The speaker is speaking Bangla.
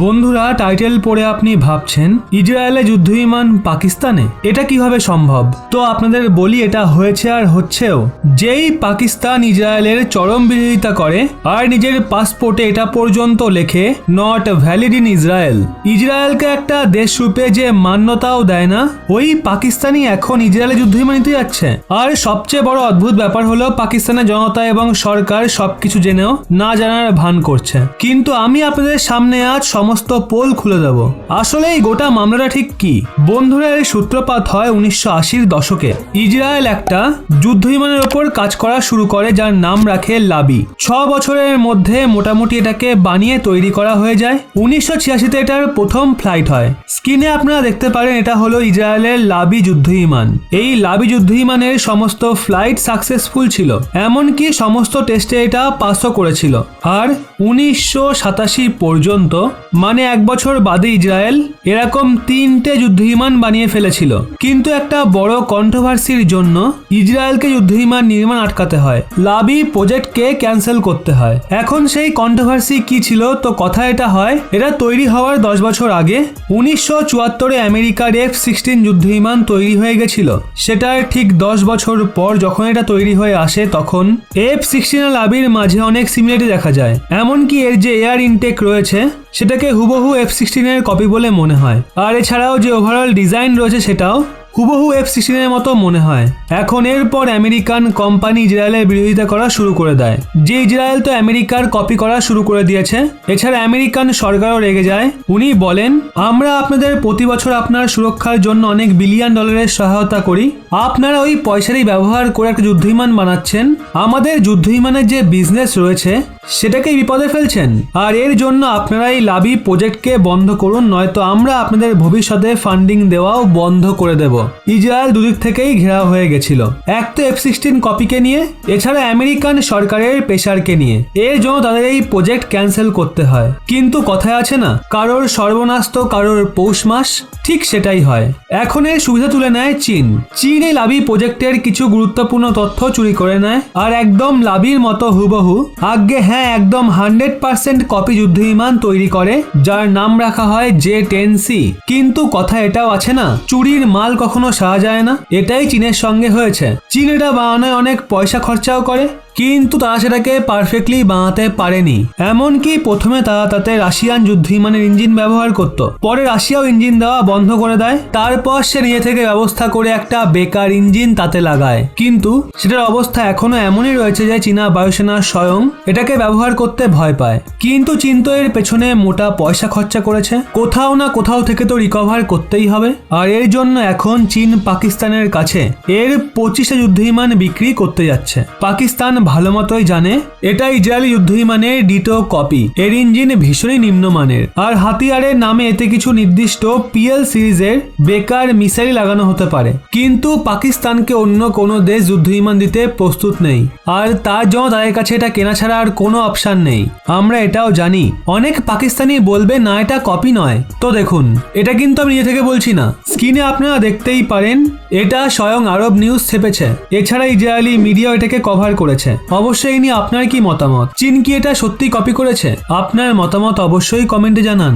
বন্ধুরা, টাইটেল পড়ে আপনি ভাবছেন ইসরায়েলে যুদ্ধবিমান পাকিস্তানে, এটা কিভাবে সম্ভব? তো আপনাদের বলি, এটা হয়েছে আর হচ্ছেও। যেই পাকিস্তান ইসরায়েলের চরম বিরোধিতা করে আর নিজের পাসপোর্টে এটা পর্যন্ত লেখে নট ভ্যালিড ইন ইসরায়েল, ইসরায়েলকে একটা দেশ রূপে যে মান্যতাও দেয় না, ওই পাকিস্তানি এখন ইসরায়েলে যুদ্ধবিমান নিতে যাচ্ছে। আর সবচেয়ে বড় অদ্ভুত ব্যাপার হলো পাকিস্তানের জনতা এবং সরকার সবকিছু জেনেও না জানার ভান করছে। কিন্তু আমি আপনাদের সামনে আজ সমস্ত পোল খুলে দেব। আসলে এই গোটা মামলাটা ঠিক কি? বন্ধুরা, এর সূত্রপাত হয় 1980-র দশকে। ইসরায়েল একটা যুদ্ধবিমানের ওপর কাজ করা শুরু করে, যার নাম রাখে লাবি। 6 বছরের মধ্যে মোটামুটি এটাকে বানিয়ে তৈরি করা হয়ে যায়। 1986-তে এটার প্রথম ফ্লাইট হয়। স্ক্রিনে আপনারা দেখতে পারেন, এটা হলো ইসরায়েলের লাবি যুদ্ধবিমান। এই লাবি যুদ্ধবিমানের সমস্ত ফ্লাইট সাকসেসফুল ছিল, এমনকি সমস্ত টেস্টে এটা পাসও করেছিল। আর 1987 পর্যন্ত, মানে 1 বছর বাদে, ইসরায়েল এরকম 3টে যুদ্ধবিমান বানিয়ে ফেলেছিল। কিন্তু একটা বড় কন্ট্রোভার্সির জন্য ইসরায়েলকে যুদ্ধবিমান নির্মাণ আটকাতে হয়, লাবি প্রজেক্টকে ক্যান্সেল করতে হয়। এখন সেই কন্ট্রোভার্সি কি ছিল? তো কথা এটা হয়, এটা তৈরি হওয়ার 10 বছর আগে 1974-এ আমেরিকার F-16 যুদ্ধবিমান তৈরি হয়ে গেছিল। সেটার ঠিক 10 বছর পর যখন এটা তৈরি হয়ে আসে, তখন F-16 আর লাবির মাঝে অনেক সিমিলারিটি দেখা যায়। এমনকি এর যে এয়ার ইনটেক রয়েছে সেটাকে হুবহু F-16 এর কপি বলে মনে হয়। আর এছাড়াও যে ওভারঅল ডিজাইন রয়েছে সেটাও হুবহু F-16 এর মতো মনে হয়। এখন এরপর আমেরিকান কোম্পানি ইসরায়েলের বিরোধিতা করা শুরু করে দেয় যে ইসরায়েল তো আমেরিকার কপি করা শুরু করে দিয়েছে। এছাড়া আমেরিকান সরকারও রেগে যায়। উনি বলেন, আমরা আপনাদের প্রতি বছর আপনার সুরক্ষার জন্য অনেক বিলিয়ন ডলারের সহায়তা করি, আপনারা ওই পয়সারই ব্যবহার করে একটা যুদ্ধবিমান বানাচ্ছেন, আমাদের যুদ্ধবিমানের যে বিজনেস রয়েছে সেটাকে বিপদে ফেলছেন। আর এর জন্য আপনারা এই লাবি প্রজেক্টকে বন্ধ করুন, নয়তো আমরা আপনাদের ভবিষ্যতে ফান্ডিং দেওয়াও বন্ধ করে দেব। ইসরায়েল দুদিক থেকেই ঘেরাও হয়ে গেছিল, এক তো F-16 কপিকে নিয়ে, এছাড়া আমেরিকান সরকারের প্রেসারকে নিয়ে। এর জন্য তাদের এই প্রজেক্ট ক্যান্সেল করতে হয়। কিন্তু কথায় আছে না, কারোর সর্বনাশ তো কারোর পৌষ মাস, ঠিক সেটাই হয়। এখন এর সুবিধা তুলে নেয় চীন। চীন এই লাবি প্রজেক্টের কিছু গুরুত্বপূর্ণ তথ্য চুরি করে নেয় আর একদম লাবির মতো হুবহু, আজ্ঞে হ্যাঁ, একদম 100% কপি যুদ্ধবিমান তৈরি করে, যার নাম রাখা হয় J-10C। কিন্তু কথা এটাও আছে না, চুরির মাল কখনো সারা যায় না। এটাই চীনের সঙ্গে হয়েছে। চীন এটা বানানোয় অনেক পয়সা খরচাও করে, কিন্তু তারা সেটাকে পারফেক্টলি বানাতে পারেনি। এমনকি প্রথমে তারা তাতে রাশিয়ান যুদ্ধবিমানের ইঞ্জিন ব্যবহার করত, পরে রাশিয়াও ইঞ্জিন দেওয়া বন্ধ করে দেয়। তারপর সে নিজে থেকে ব্যবস্থা করে একটা বেকার ইঞ্জিন তাতে লাগায়। কিন্তু সেটার অবস্থা এখনো এমনই রয়েছে যে চীনা বায়ুসেনা স্বয়ং এটাকে ব্যবহার করতে ভয় পায়। কিন্তু চীন তো এর পেছনে মোটা পয়সা খরচা করেছে, কোথাও না কোথাও থেকে তো রিকভার করতেই হবে। আর এর জন্য এখন চীন পাকিস্তানের কাছে এর 25টা যুদ্ধবিমান বিক্রি করতে যাচ্ছে। পাকিস্তান ভালো মতোই জানে এটা ইসরায়েলি যুদ্ধবিমানের ডিটো কপি। এর ইঞ্জিন ভীষণই নিম্নমানের, আর হাতিয়ারের নামে এতে কিছু নির্দিষ্ট PL সিরিজের বেকার মিসাইল লাগানো হতে পারে। কিন্তু পাকিস্তানকে অন্য কোনো দেশ যুদ্ধবিমান দিতে প্রস্তুত নেই, আর তার জন্য তাদের কাছে এটা কেনা ছাড়া আর কোনো অপশন নেই। আমরা এটাও জানি, অনেক পাকিস্তানি বলবে না এটা কপি নয়। তো দেখুন, এটা কিন্তু আমি নিজে থেকে বলছি না, স্ক্রিনে আপনারা দেখতেই পারেন, এটা স্বয়ং আরব নিউজ ছেপেছে। এছাড়া ইসরায়েলি মিডিয়া এটাকে কভার করেছে। অবশ্যই এই নিয়ে আপনার কি মতামত? চীন কি এটা সত্যি কপি করেছে? আপনার মতামত অবশ্যই কমেন্টে জানান।